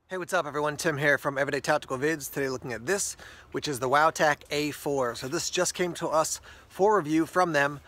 Hey, what's up everyone? Tim here from Everyday Tactical Vids. Today looking at this, which is the Wowtac A4. So this just came to us for review from them.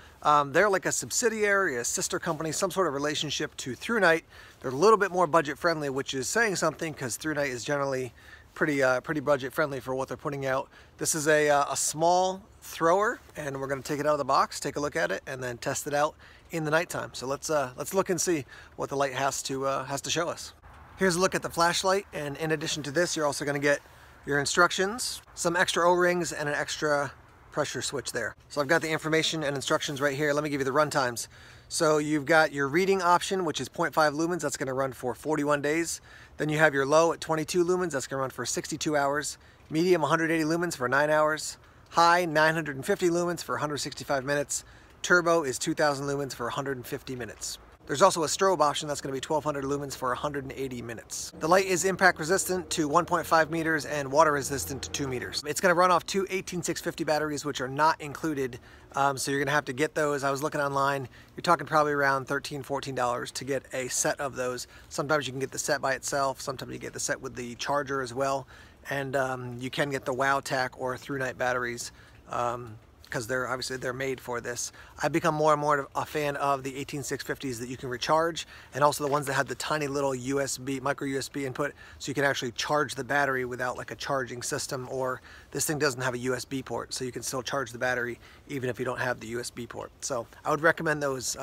They're like a subsidiary, a sister company, some sort of relationship to ThruNite. They're a little bit more budget friendly, which is saying something because ThruNite is generally pretty budget friendly for what they're putting out. This is a small thrower, and we're going to take it out of the box, take a look at it, and then test it out in the nighttime. So let's look and see what the light has to show us. Here's a look at the flashlight, and in addition to this, you're also going to get your instructions, some extra O-rings, and an extra pressure switch there. So I've got the information and instructions right here. Let me give you the run times. So you've got your reading option, which is 0.5 lumens. That's going to run for 41 days. Then you have your low at 22 lumens. That's going to run for 62 hours. Medium, 180 lumens for 9 hours. High, 950 lumens for 165 minutes. Turbo is 2000 lumens for 150 minutes. There's also a strobe option that's going to be 1200 lumens for 180 minutes. The light is impact resistant to 1.5 meters and water resistant to 2 meters. It's going to run off two 18650 batteries, which are not included. So you're going to have to get those. I was looking online. You're talking probably around $13, $14 to get a set of those. Sometimes you can get the set by itself. Sometimes you get the set with the charger as well. And you can get the Wowtac or ThruNite batteries. Because they're made for this. I've become more and more a fan of the 18650s that you can recharge, and also the ones that have the tiny little micro USB input, so you can actually charge the battery without like a charging system, or this thing doesn't have a USB port, so you can still charge the battery even if you don't have the USB port. So I would recommend those.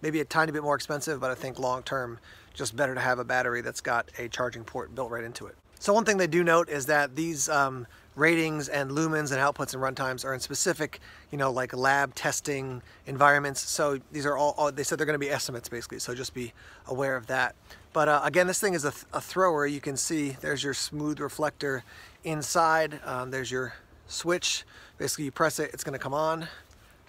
Maybe a tiny bit more expensive, but I think long term, just better to have a battery that's got a charging port built right into it. So one thing they do note is that these ratings and lumens and outputs and runtimes are in specific, like lab testing environments. So these are all they said they're going to be estimates basically. So just be aware of that. But again, this thing is a thrower. You can see there's your smooth reflector inside. There's your switch. Basically, you press it, it's going to come on.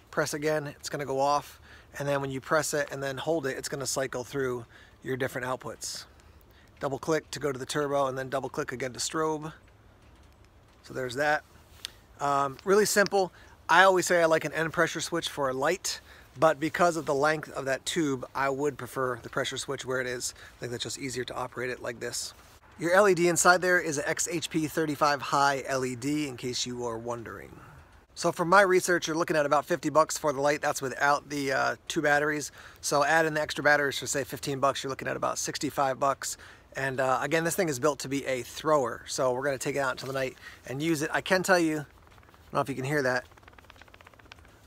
Press again, it's going to go off. And then when you press it and then hold it, it's going to cycle through your different outputs. Double click to go to the turbo, and then double click again to strobe. So there's that. Really simple. I always say I like an end pressure switch for a light, but because of the length of that tube, I would prefer the pressure switch where it is. I think that's just easier to operate it like this. Your LED inside there is an XHP35 high LED, in case you are wondering. So from my research, you're looking at about 50 bucks for the light. That's without the two batteries. So add in the extra batteries for say 15 bucks, you're looking at about 65 bucks. And again, this thing is built to be a thrower. So we're going to take it out into the night and use it. I can tell you, I don't know if you can hear that,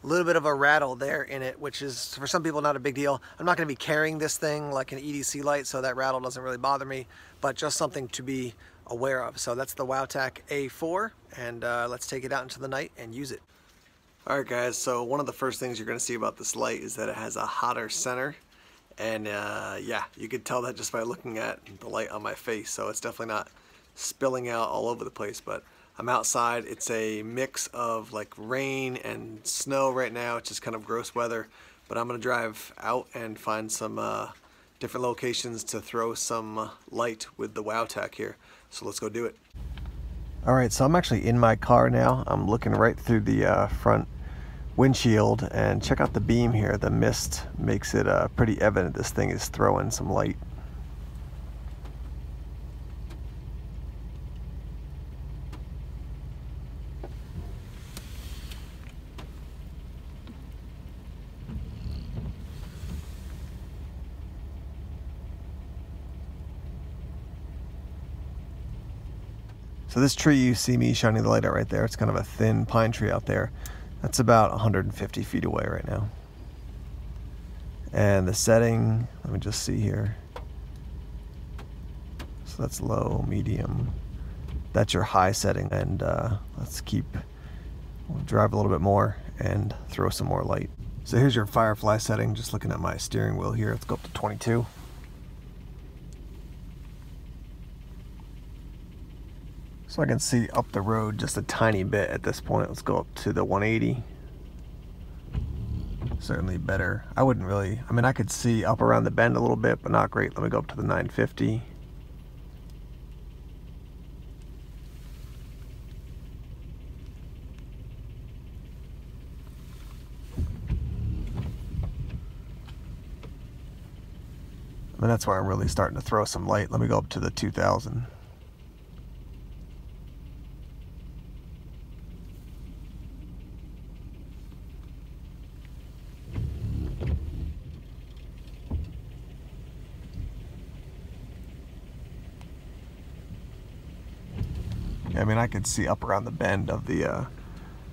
a little bit of a rattle there in it, which is for some people not a big deal. I'm not going to be carrying this thing like an EDC light, so that rattle doesn't really bother me, but just something to be aware of. So that's the Wowtac A4, and let's take it out into the night and use it. Alright guys, so one of the first things you're going to see about this light is that it has a hotter center. And yeah, you could tell that just by looking at the light on my face. So it's definitely not spilling out all over the place, but I'm outside. It's a mix of like rain and snow right now. It's just kind of gross weather, but I'm gonna drive out and find some different locations to throw some light with the Wowtac here. So let's go do it. All right, so I'm actually in my car now. I'm looking right through the front windshield, and check out the beam here. The mist makes it pretty evident this thing is throwing some light. So this tree you see me shining the light out right there, it's kind of a thin pine tree out there. That's about 150 feet away right now. And the setting, let me just see here. So that's low, medium. That's your high setting. And we'll drive a little bit more and throw some more light. So here's your firefly setting. Just looking at my steering wheel here. Let's go up to 22. So I can see up the road just a tiny bit at this point. Let's go up to the 180. Certainly better. I mean, I could see up around the bend a little bit, but not great. Let me go up to the 950. And that's where I'm really starting to throw some light. Let me go up to the 2000. I mean, I could see up around the bend of the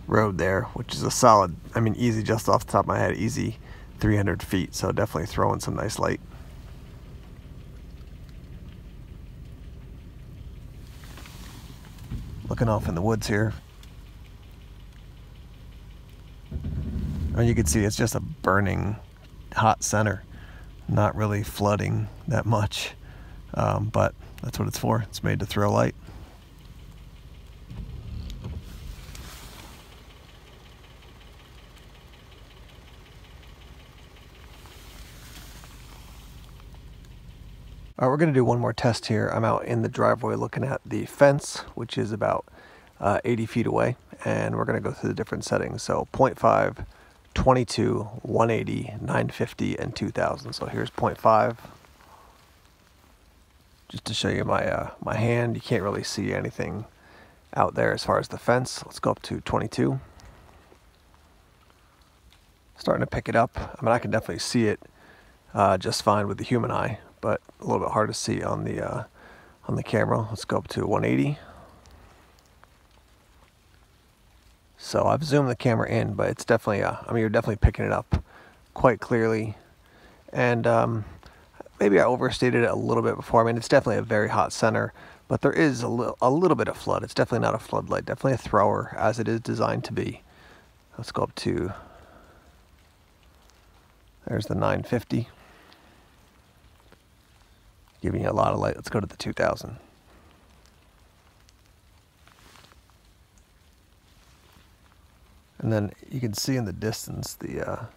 road there, which is a solid, I mean, easy, just off the top of my head, easy 300 feet, so definitely throwing some nice light. Looking off in the woods here. And you can see it's just a burning hot center, not really flooding that much, but that's what it's for. It's made to throw light. All right, we're going to do one more test here. I'm out in the driveway looking at the fence, which is about 80 feet away, and we're going to go through the different settings. So 0.5, 22, 180, 950, and 2000. So here's 0.5. Just to show you my my hand, you can't really see anything out there as far as the fence. Let's go up to 22. Starting to pick it up. I mean, I can definitely see it just fine with the human eye, but a little bit hard to see on the camera. Let's go up to 180. So I've zoomed the camera in, but it's definitely, I mean, you're definitely picking it up quite clearly. And maybe I overstated it a little bit before. I mean, it's definitely a very hot center, but there is a little bit of flood. It's definitely not a floodlight, definitely a thrower, as it is designed to be. Let's go up to, there's the 950. Giving you a lot of light. Let's go to the 2000. And then you can see in the distance the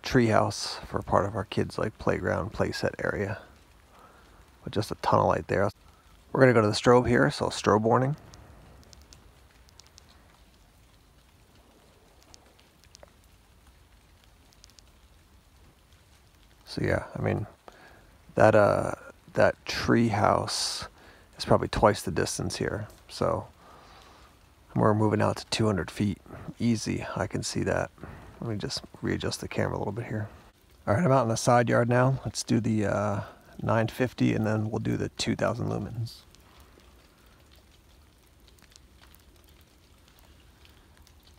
tree house for part of our kids' like playground playset area, with just a ton of light there. We're gonna go to the strobe here, so strobe warning. So yeah, I mean, that tree house is probably twice the distance here. So we're moving out to 200 feet. Easy, I can see that. Let me just readjust the camera a little bit here. All right, I'm out in the side yard now. Let's do the 950 and then we'll do the 2000 lumens.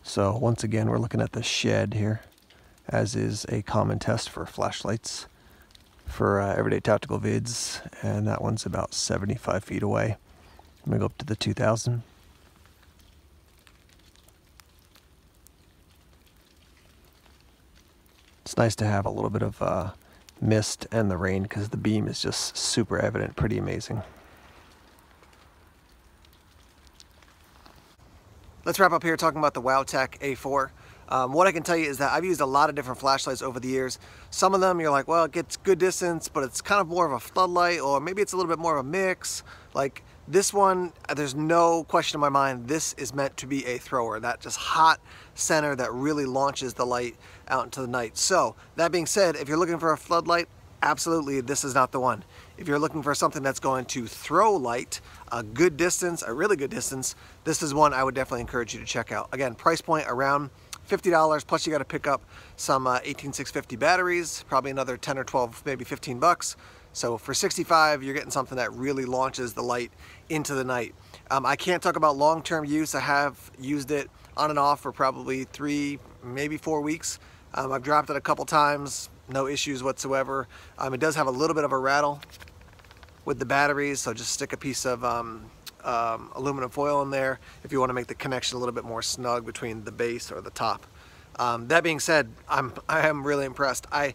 So once again, we're looking at the shed here, as is a common test for flashlights for Everyday Tactical Vids, and that one's about 75 feet away. I'm gonna go up to the 2000. It's nice to have a little bit of mist and the rain because the beam is just super evident, pretty amazing. Let's wrap up here talking about the Wowtac A4. What I can tell you is that I've used a lot of different flashlights over the years. Some of them you're like, well, it gets good distance, but it's kind of more of a floodlight, or maybe it's a little bit more of a mix. Like this one, there's no question in my mind, this is meant to be a thrower. That just hot center that really launches the light out into the night. So that being said, if you're looking for a floodlight, absolutely, this is not the one. If you're looking for something that's going to throw light a good distance, a really good distance, this is one I would definitely encourage you to check out. Again, price point around $50, plus you got to pick up some 18650 batteries, probably another 10 or 12, maybe 15 bucks. So for 65, you're getting something that really launches the light into the night. I can't talk about long-term use. I have used it on and off for probably 3, maybe 4 weeks. I've dropped it a couple times, no issues whatsoever. It does have a little bit of a rattle with the batteries, so just stick a piece of aluminum foil in there if you want to make the connection a little bit more snug between the base or the top. That being said, I am really impressed. I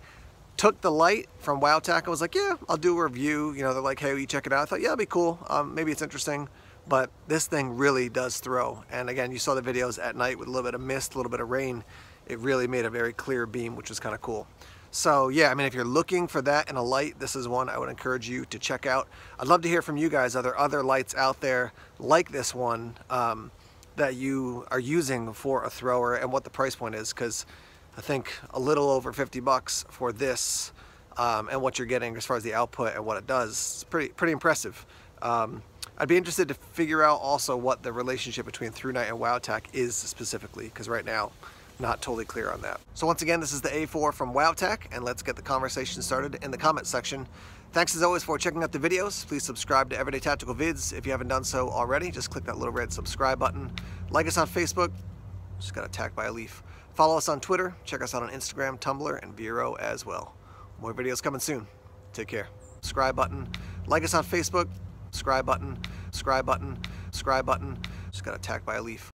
took the light from Wowtac. I was like, yeah, I'll do a review. You know, they're like, hey, will you check it out? I thought, yeah, it'd be cool. Maybe it's interesting. But this thing really does throw. And again, you saw the videos at night with a little bit of mist, a little bit of rain. It really made a very clear beam, which was kind of cool. So yeah, I mean, if you're looking for that in a light, this is one I would encourage you to check out. I'd love to hear from you guys. Are there other lights out there like this one that you are using for a thrower, and what the price point is? Because I think a little over 50 bucks for this and what you're getting as far as the output and what it does, it's pretty impressive. I'd be interested to figure out also what the relationship between ThruNite and Wowtac is specifically, because right now Not totally clear on that. So once again, this is the A4 from Wowtac, and let's get the conversation started in the comment section. Thanks as always for checking out the videos. Please subscribe to Everyday Tactical Vids if you haven't done so already. Just click that little red subscribe button. Like us on Facebook. Just got attacked by a leaf. Follow us on Twitter. Check us out on Instagram, Tumblr, and Vero as well. More videos coming soon. Take care. Subscribe button. Like us on Facebook. Subscribe button. Subscribe button. Subscribe button. Just got attacked by a leaf.